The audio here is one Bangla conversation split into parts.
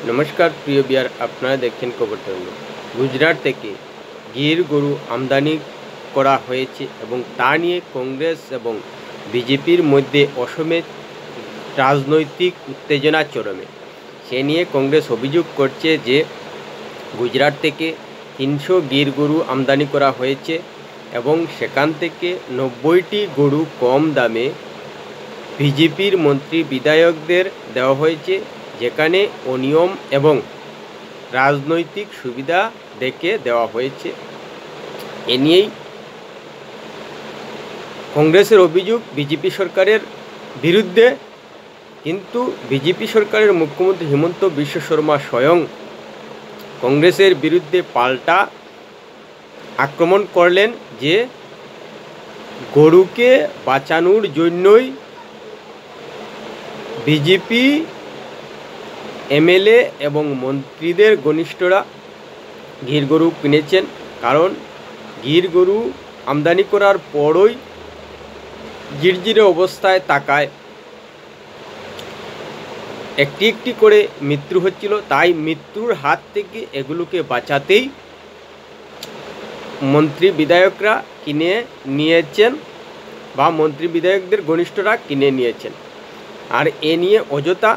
নমস্কার প্রিয় বিয়ার, আপনারা দেখছেন খবর তরঙ্গ। গুজরাট থেকে গির গরু আমদানি করা হয়েছে এবং তা নিয়ে কংগ্রেস এবং বিজেপির মধ্যে অসমে রাজনৈতিক উত্তেজনা চরমে। সে নিয়ে কংগ্রেস অভিযোগ করছে যে গুজরাট থেকে 300 গির গরু আমদানি করা হয়েছে এবং সেখান থেকে 90টি গরু কম দামে বিজেপির মন্ত্রী বিধায়কদের দেওয়া হয়েছে, যেখানে অনিয়ম এবং রাজনৈতিক সুবিধা দেখে দেওয়া হয়েছে। এ নিয়েই কংগ্রেসের অভিযোগ বিজেপি সরকারের বিরুদ্ধে, কিন্তু বিজেপি সরকারের মুখ্যমন্ত্রী হিমন্ত বিশ্ব শর্মা স্বয়ং কংগ্রেসের বিরুদ্ধে পাল্টা আক্রমণ করলেন যে গরুকে বাঁচানোর জন্যই বিজেপি এমএলএ এবং মন্ত্রীদের ঘনিষ্ঠরা গির গরু কিনেছেন, কারণ গির গরু আমদানি করার পরই জিরজিরে অবস্থায় থাকায় একটি একটি করে মৃত্যু হচ্ছিল। তাই মৃত্যুর হাত থেকে এগুলোকে বাঁচাতেই মন্ত্রী বিধায়করা কিনে নিয়েছেন বা মন্ত্রী বিধায়কদের ঘনিষ্ঠরা কিনে নিয়েছেন। আর এ নিয়ে অযথা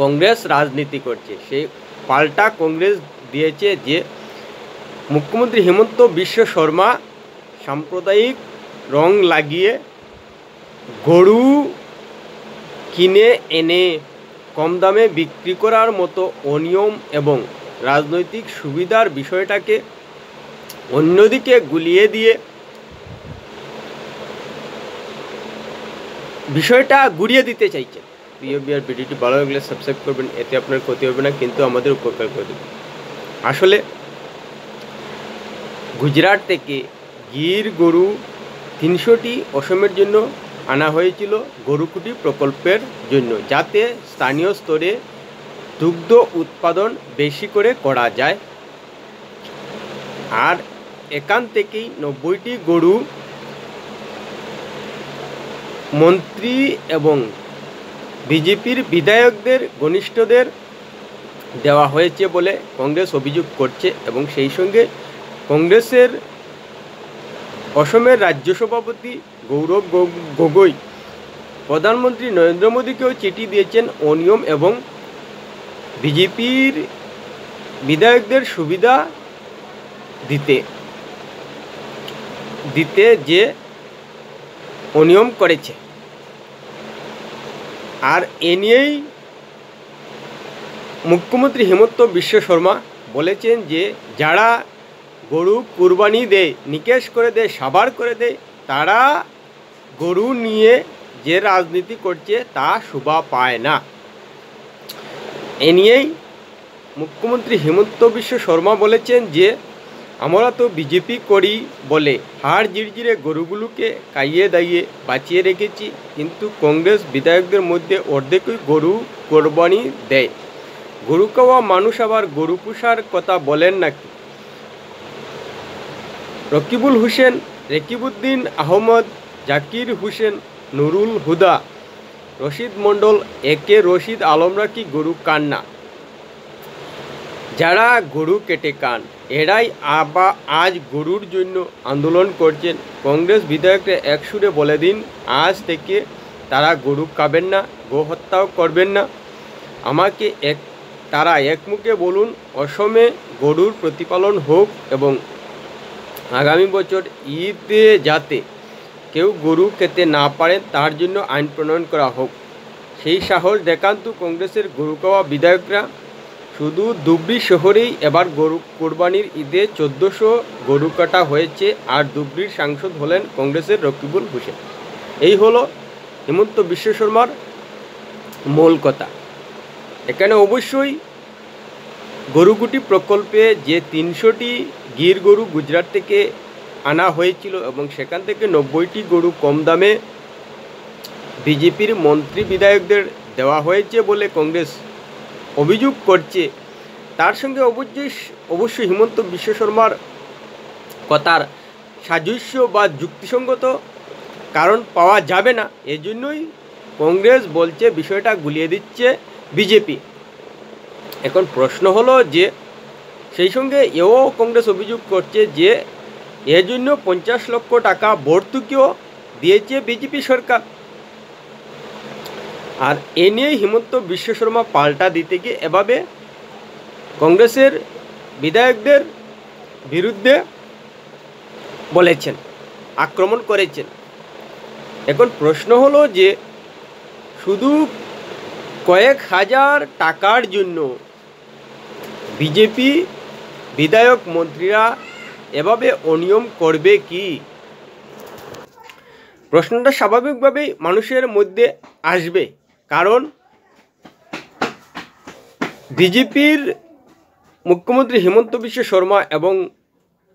কংগ্রেস রাজনীতি করছে। সেই পাল্টা কংগ্রেস দিয়েছে যে মুখ্যমন্ত্রী হিমন্ত বিশ্ব শর্মা সাম্প্রদায়িক রং লাগিয়ে গরু কিনে এনে কম দামে বিক্রি করার মতো অনিয়ম এবং রাজনৈতিক সুবিধার বিষয়টাকে অন্যদিকে গুলিয়ে দিয়ে বিষয়টা ঘুরিয়ে দিতে চাইছে। প্রিয় বিয়ার, ভিডিওটি ভালো লাগলে সাবস্ক্রাইব করবেন, এতে আপনার ক্ষতি হবে না কিন্তু আমাদের উপকার করে দেবেন। আসলে গুজরাট থেকে গির গরু 300টি অসমের জন্য আনা হয়েছিল গরুকুটি প্রকল্পের জন্য, যাতে স্থানীয় স্তরে দুগ্ধ উৎপাদন বেশি করে করা যায়। আর এখান থেকেই 90টি গরু মন্ত্রী এবং বিজেপির বিধায়কদের ঘনিষ্ঠদের দেওয়া হয়েছে বলে কংগ্রেস অভিযোগ করছে। এবং সেই সঙ্গে কংগ্রেসের অসমের রাজ্য সভাপতি গৌরব গগৈ প্রধানমন্ত্রী নরেন্দ্র মোদীকেও চিঠি দিয়েছেন অনিয়ম এবং বিজেপির বিধায়কদের সুবিধা দিতে যে অনিয়ম করেছে। আর এ নিয়েই মুখ্যমন্ত্রী হিমন্ত বিশ্ব শর্মা বলেছেন যে যারা গরু কুরবানি দেয়, নিকেশ করে দেয়, সাবার করে দেয়, তারা গরু নিয়ে যে রাজনীতি করছে তা শোভা পায় না। এ নিয়েই মুখ্যমন্ত্রী হিমন্ত বিশ্ব শর্মা বলেছেন যে আমরা তো বিজেপি করি বলে হাড় জিরজিরে গরুগুলোকে খাইয়ে দাইয়ে বাঁচিয়ে রেখেছি, কিন্তু কংগ্রেস বিধায়কদের মধ্যে অর্ধেকই গরু কোরবানি দেয়। গরু খাওয়া মানুষ আবার গরু পোষার কথা বলেন নাকি? রকিবুল হোসেন, রেকিবউদ্দিন আহমদ, জাকির হোসেন, নুরুল হুদা, রশিদ মণ্ডল, একে রশিদ আলমরা কি গরু খান না? যারা গরু কেটে খান এরাই আজ গরুর জন্য আন্দোলন করছেন। কংগ্রেস বিধায়করা এক সুরে বলে দিন, আজ থেকে তারা গরু খাবেন না, গো হত্যাও করবেন না। আমাকে তারা একমুখে বলুন, অসমে গরুর প্রতিপালন হোক এবং আগামী বছর ঈদে যাতে কেউ গরু খেতে না পারেন তার জন্য আইন প্রণয়ন করা হোক। সেই সাহস দেখান তো কংগ্রেসের গরু খাওয়া বিধায়করা। শুধু ধুবড়ী শহরেই এবার গরু কোরবানির ঈদে 1400 গরু কাটা হয়েছে, আর ধুবড়ীর সাংসদ হলেন কংগ্রেসের রকিবুল হোসেন। এই হলো হিমন্ত বিশ্ব শর্মার মূল কথা। এখানে অবশ্যই গরুকুটি প্রকল্পে যে 300টি গির গরু গুজরাট থেকে আনা হয়েছিল এবং সেখান থেকে 90টি গরু কম দামে বিজেপির মন্ত্রী বিধায়কদের দেওয়া হয়েছে বলে কংগ্রেস অভিযোগ করছে, তার সঙ্গে অবশ্যই হিমন্ত বিশ্ব শর্মার কথার সাদৃশ্য বা যুক্তিসঙ্গত কারণ পাওয়া যাবে না। এজন্যই কংগ্রেস বলছে বিষয়টা গুলিয়ে দিচ্ছে বিজেপি। এখন প্রশ্ন হলো যে সেই সঙ্গে এও কংগ্রেস অভিযোগ করছে যে এর জন্য 50 লক্ষ টাকা ভর্তুকিও দিয়েছে বিজেপি সরকার। আর এ নিয়েই হিমন্ত বিশ্ব শর্মা পাল্টা দিতে গিয়ে এভাবে কংগ্রেসের বিধায়কদের বিরুদ্ধে বলেছেন, আক্রমণ করেছেন। এখন প্রশ্ন হলো যে শুধু কয়েক হাজার টাকার জন্য বিজেপি বিধায়ক মন্ত্রীরা এভাবে অনিয়ম করবে কি? প্রশ্নটা স্বাভাবিকভাবেই মানুষের মধ্যে আসবে, কারণ বিজেপির মুখ্যমন্ত্রী হিমন্ত বিশ্ব শর্মা এবং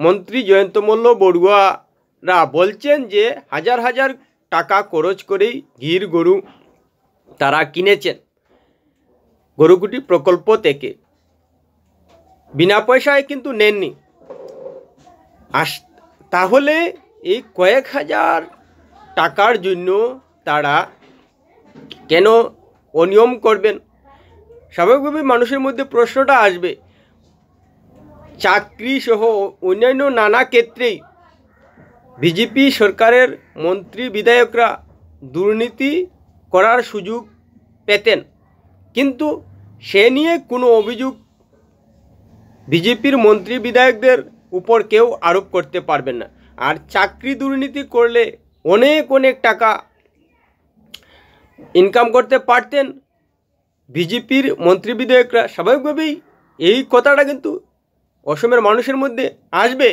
মন্ত্রী জয়ন্ত মল্ল বড়ুয়ারা বলছেন যে হাজার হাজার টাকা খরচ করেই গির গরু তারা কিনেছেন গরুকুটি প্রকল্প থেকে, বিনা পয়সায় কিন্তু নেননি। তাহলে এই কয়েক হাজার টাকার জন্য তারা কেন অনিয়ম করবেন? স্বাভাবিকভাবে মানুষের মধ্যে প্রশ্নটা আসবে। চাকরি সহ অন্যান্য নানা ক্ষেত্রেই বিজেপি সরকারের মন্ত্রী বিধায়করা দুর্নীতি করার সুযোগ পেতেন, কিন্তু সে নিয়ে কোনো অভিযোগ বিজেপির মন্ত্রী বিধায়কদের উপর কেউ আরোপ করতে পারবেন না। আর চাকরি দুর্নীতি করলে অনেক অনেক টাকা ইনকাম করতে পারতেন বিজেপির মন্ত্রী বিধায়করা। স্বাভাবিকভাবেই এই কথাটা কিন্তু অসমের মানুষের মধ্যে আসবে।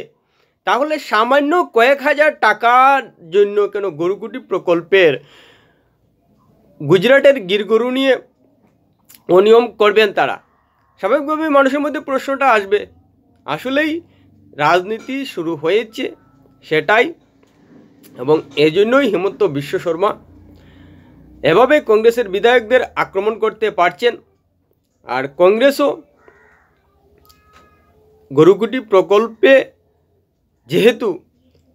তাহলে সামান্য কয়েক হাজার টাকার জন্য কেন গরুকুটি প্রকল্পের গুজরাটের গির গরু নিয়ে অনিয়ম করবেন তারা? স্বাভাবিকভাবেই মানুষের মধ্যে প্রশ্নটা আসবে। আসলেই রাজনীতি শুরু হয়েছে সেটাই, এবং এজন্যই হিমন্ত বিশ্ব শর্মা এভাবে কংগ্রেসের বিধায়কদের আক্রমণ করতে পারছেন। আর কংগ্রেসও গরুকুটি প্রকল্পে যেহেতু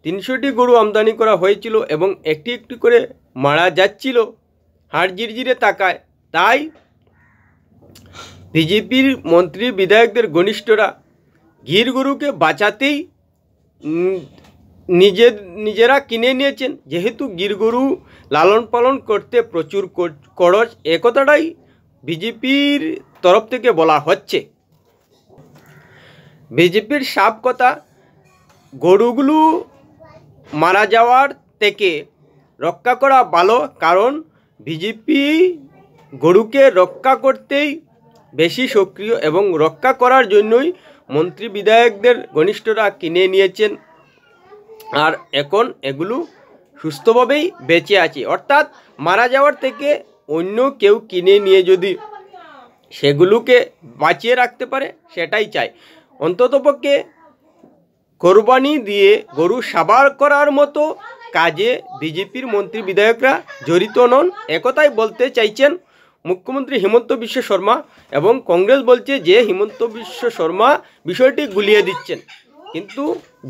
300টি গরু আমদানি করা হয়েছিল এবং একটি একটি করে মারা যাচ্ছিল হাড় জিরজিরে টাকায়, তাই বিজেপির মন্ত্রী বিধায়কদের ঘনিষ্ঠরা গির গরুকে বাঁচাতেই নিজেরা কিনে নিয়েছেন। যেহেতু গির গরু লালন পালন করতে প্রচুর খরচ, একথাটাই বিজেপির তরফ থেকে বলা হচ্ছে। বিজেপির সাফ কথা, গরুগুলো মারা যাওয়ার থেকে রক্ষা করা ভালো, কারণ বিজেপি গরুকে রক্ষা করতেই বেশি সক্রিয় এবং রক্ষা করার জন্যই মন্ত্রী বিধায়কদের ঘনিষ্ঠরা কিনে নিয়েছেন। আর এখন এগুলো সুস্থভাবেই বেঁচে আছে, অর্থাৎ মারা যাওয়ার থেকে অন্য কেউ কিনে নিয়ে যদি সেগুলোকে বাঁচিয়ে রাখতে পারে সেটাই চাই। অন্ততপক্ষে কোরবানি দিয়ে গরু সাবার করার মতো কাজে বিজেপির মন্ত্রী বিধায়করা জড়িত নন, একথাই বলতে চাইছেন মুখ্যমন্ত্রী হিমন্ত বিশ্ব শর্মা। এবং কংগ্রেস বলছে যে হিমন্ত বিশ্ব শর্মা বিষয়টি গুলিয়ে দিচ্ছেন, কিন্তু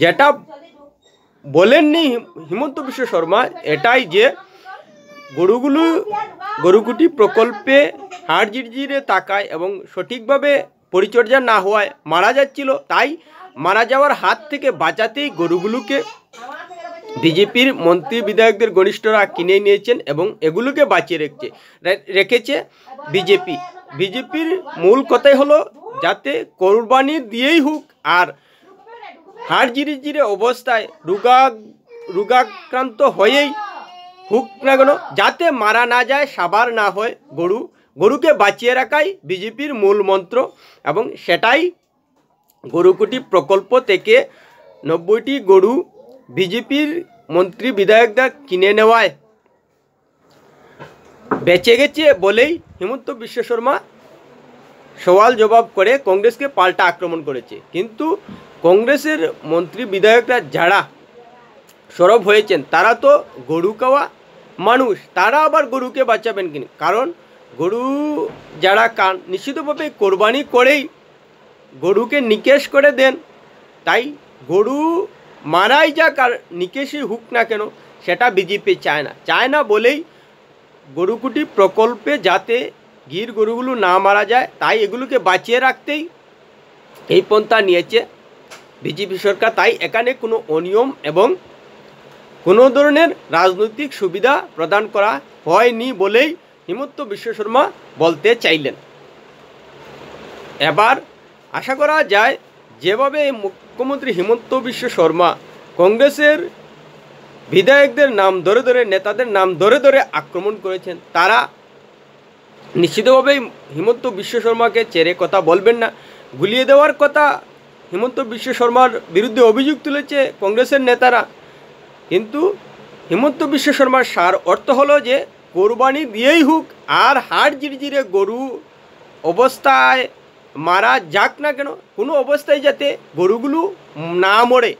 যেটা বলেননি হিমন্ত বিশ্ব শর্মা এটাই যে গরুকুটি প্রকল্পে হাড় জিরজিরে টাকায় এবং সঠিকভাবে পরিচর্যা না হওয়ায় মারা যাচ্ছিল, তাই মারা যাওয়ার হাত থেকে বাঁচাতেই গরুগুলোকে বিজেপির মন্ত্রী বিধায়কদের ঘনিষ্ঠরা কিনে নিয়েছেন এবং এগুলোকে বাঁচিয়ে রেখেছে বিজেপির মূল কথাই হলো যাতে কোরবানি দিয়েই হোক আর হাড় জিরে অবস্থায় রোগাক্রান্ত হয়েই হোক না কেন, যাতে মারা না যায়, সাবার না হয় গরুকে বাঁচিয়ে রাখাই বিজেপির মূল মন্ত্র। এবং সেটাই গরুকুটি প্রকল্প থেকে 90টি গরু বিজেপির মন্ত্রী বিধায়করা কিনে নেওয়ায় বেঁচে গেছে বলেই হিমন্ত বিশ্ব শর্মা সওয়াল জবাব করে কংগ্রেসকে পাল্টা আক্রমণ করেছে। কিন্তু কংগ্রেসের মন্ত্রী বিধায়করা যারা সরব হয়েছেন তারা তো গরু খাওয়া মানুষ, তারা আবার গরুকে বাঁচাবেন কিনা? কারণ গরু যারা নিশ্চিতভাবে কোরবানি করেই গরুকে নিকেশ করে দেন, তাই গরু মারাই যাক আর নিকেশই হোক না কেন সেটা বিজেপি চায় না বলেই গরুকুটি প্রকল্পে যাতে গির গরুগুলো না মারা যায়, তাই এগুলোকে বাঁচিয়ে রাখতেই এই পন্থা নিয়েছে বিজেপি সরকার। তাই এখানে কোনো অনিয়ম এবং কোনো ধরনের রাজনৈতিক সুবিধা প্রদান করা হয়নি বলেই হিমন্ত বিশ্ব শর্মা বলতে চাইলেন। এবার আশা করা যায় যেভাবে মুখ্যমন্ত্রী হিমন্ত বিশ্ব শর্মা কংগ্রেসের বিধায়কদের নাম ধরে ধরে, নেতাদের নাম ধরে ধরে আক্রমণ করেছেন, তারা নিশ্চিতভাবেই হিমন্ত বিশ্ব শর্মাকে ছেড়ে কথা বলবেন না। গুলিয়ে দেওয়ার কথা হিমন্ত বিশ্ব শর্মার বিরুদ্ধে অভিযোগ তুলেছে কংগ্রেসের নেতারা, কিন্তু হিমন্ত বিশ্ব শর্মার সার অর্থ হলো যে কোরবানি দিয়েই হোক আর হাড় জিরজিরে গরু অবস্থায় মারা যাক না কেন, কোনো অবস্থায় যাতে গরুগুলো না মরে,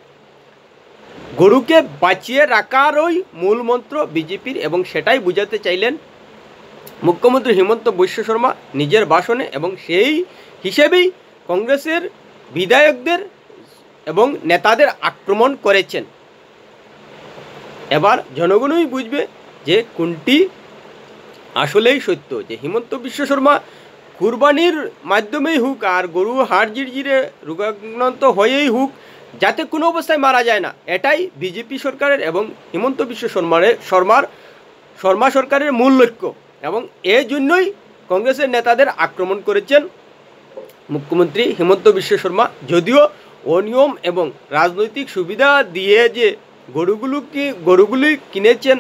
গরুকে বাঁচিয়ে রাখারই মূল মন্ত্র বিজেপির, এবং সেটাই বুঝাতে চাইলেন মুখ্যমন্ত্রী হিমন্ত বিশ্ব শর্মা নিজের ভাষণে, এবং সেই হিসেবেই কংগ্রেসের বিধায়কদের এবং নেতাদের আক্রমণ করেছেন। এবার জনগণই বুঝবে যে কোনটি আসলেই সত্য, যে হিমন্ত বিশ্ব শর্মা কুরবানির মাধ্যমেই হোক আর গরু হাড় জিরজিরে রোগাক্রান্ত হয়েই হোক যাতে কোনো অবস্থায় মারা যায় না, এটাই বিজেপি সরকারের এবং হিমন্ত বিশ্ব শর্মা সরকারের মূল লক্ষ্য, এবং এই জন্যই কংগ্রেসের নেতাদের আক্রমণ করেছেন মুখ্যমন্ত্রী হিমন্ত বিশ্ব শর্মা। যদিও অনিয়ম এবং রাজনৈতিক সুবিধা দিয়ে যে গরুগুলি কিনেছেন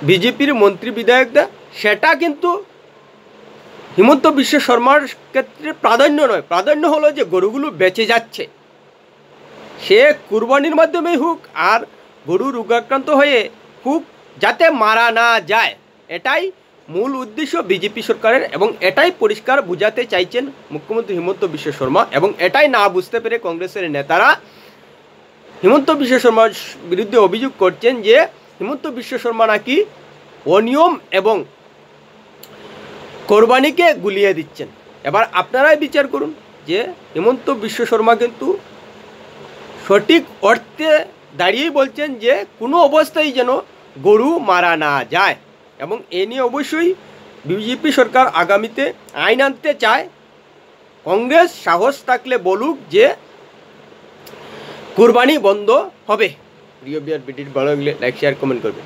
বিজেপির মন্ত্রী বিধায়করা, সেটা কিন্তু হিমন্ত বিশ্ব শর্মার ক্ষেত্রে প্রাধান্য নয়। প্রাধান্য হলো যে গরুগুলো বেঁচে যাচ্ছে, সে কুরবানির মাধ্যমেই হোক আর গরু রোগাক্রান্ত হয়ে হোক যাতে মারা না যায়, এটাই মূল উদ্দেশ্য বিজেপি সরকারের, এবং এটাই পরিষ্কার বুঝাতে চাইছেন মুখ্যমন্ত্রী হিমন্ত বিশ্ব শর্মা। এবং এটাই না বুঝতে পেরে কংগ্রেসের নেতারা হিমন্ত বিশ্ব শর্মার বিরুদ্ধে অভিযোগ করছেন যে হিমন্ত বিশ্ব শর্মা নাকি অনিয়ম এবং কোরবানিকে গুলিয়ে দিচ্ছেন। এবার আপনারাই বিচার করুন যে হিমন্ত বিশ্ব শর্মা কিন্তু সঠিক অর্থে দাঁড়িয়েই বলছেন যে কোনো অবস্থায় যেন গরু মারা না যায়, এবং এ নিয়ে অবশ্যই বিজেপি সরকার আগামীতে আইন আনতে চায়। কংগ্রেস সাহস থাকলে বলুক যে কুরবানি বন্ধ হবে। প্রিয় বিয়ার ভিডিওটি ভালো লাগলে লাইক শেয়ার কমেন্ট করবেন।